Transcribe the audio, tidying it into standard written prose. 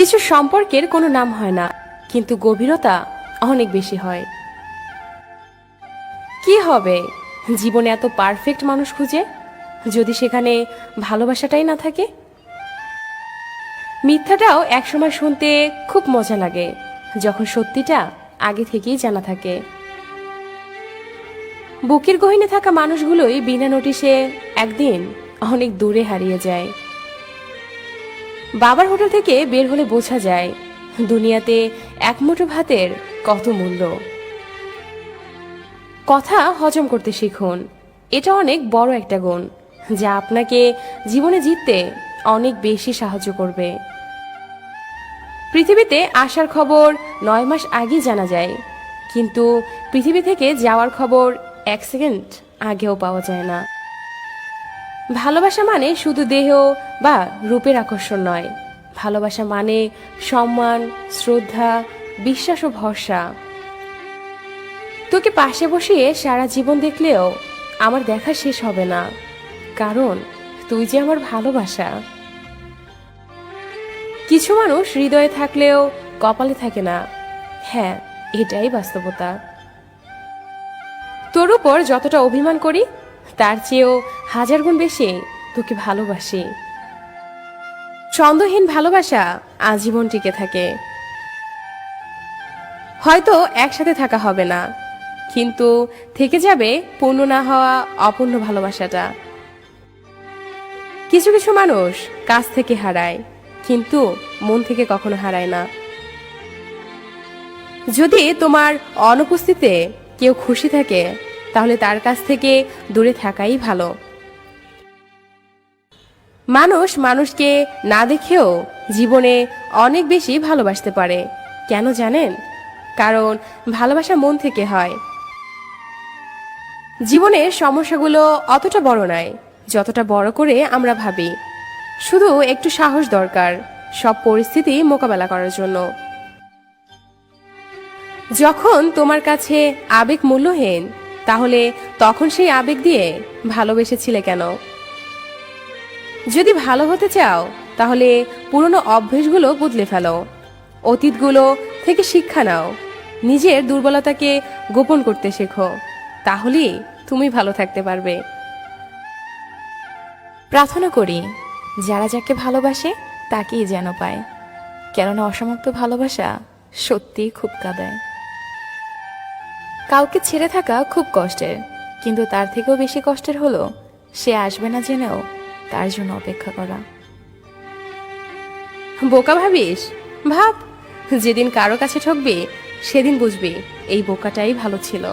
কিছু সম্পর্কের কোনো নাম হয় না, কিন্তু গভীরতা অনেক বেশি হয়। কি হবে জীবনে এত পারফেক্ট মানুষ খুঁজে, যদি সেখানে ভালোবাসাটাই না থাকে? মিথ্যাটাও একসময় শুনতে খুব মজা লাগে, যখন সত্যিটা আগে থেকেই জানা থাকে। বুকের গহীনে থাকা মানুষগুলোই বিনা নোটিশে একদিন অনেক দূরে হারিয়ে যায়। বাবার হোটেল থেকে বের হলে বোঝা যায় দুনিয়াতে এক মুঠো ভাতের কত মূল্য। কথা হজম করতে শিখুন, এটা অনেক বড় একটা গুণ, যা আপনাকে জীবনে জিততে অনেক বেশি সাহায্য করবে। পৃথিবীতে আসার খবর 9 মাস আগেই জানা যায়, কিন্তু পৃথিবী থেকে যাওয়ার খবর 1 সেকেন্ড আগেও পাওয়া যায় না। ভালোবাসা মানে শুধু দেহ বা রূপের আকর্ষণ নয়, ভালোবাসা মানে সম্মান, শ্রদ্ধা, বিশ্বাস ও ভরসা। তোকে পাশে বসিয়ে সারা জীবন দেখলেও আমার দেখা শেষ হবে না, কারণ তুই যে আমার ভালোবাসা। কিছু মানুষ হৃদয়ে থাকলেও কপালে থাকে না, হ্যাঁ এটাই বাস্তবতা। তোর উপর যতটা অভিমান করি তার চেয়েও 1000 গুণ বেশি তোকে ভালোবাসি। ছন্দহীন ভালোবাসা আজীবন টিকে থাকে। হয়তো একসাথে থাকা হবে না, কিন্তু থেকে যাবে পূর্ণ না হওয়া অপূর্ণ ভালোবাসাটা। কিছু কিছু মানুষ কাছ থেকে হারায়, কিন্তু মন থেকে কখনো হারায় না। যদি তোমার অনুপস্থিতিতে কেউ খুশি থাকে, তাহলে তার কাছ থেকে দূরে থাকাই ভালো। মানুষ মানুষকে না দেখেও জীবনে অনেক বেশি ভালোবাসতে পারে। কেন জানেন? কারণ ভালোবাসা মন থেকে হয়। জীবনের সমস্যাগুলো অতটা বড় নয় যতটা বড় করে আমরা ভাবি। শুধু একটু সাহস দরকার সব পরিস্থিতি মোকাবেলা করার জন্য। যখন তোমার কাছে আবেগ মূল্যহীন, তাহলে তখন সেই আবেগ দিয়ে ভালোবেসেছিলে কেন? যদি ভালো হতে চাও, তাহলে পুরনো অভ্যেসগুলো বদলে ফেলো, অতীতগুলো থেকে শিক্ষা নাও, নিজের দুর্বলতাকে গোপন করতে শেখো, তাহলেই তুমি ভালো থাকতে পারবে। প্রার্থনা করি যারা যাকে ভালোবাসে তাকেই যেন পায়, কেননা অসমাপ্ত ভালোবাসা সত্যিই খুব কাঁদায়। কাউকে ছেড়ে থাকা খুব কষ্টের, কিন্তু তার থেকেও বেশি কষ্টের হলো সে আসবে না জেনেও তার জন্য অপেক্ষা করা। বোকা ভাবিস? ভাব, যেদিন কারো কাছে ঠকবি সেদিন বুঝবি এই বোকাটাই ভালো ছিল।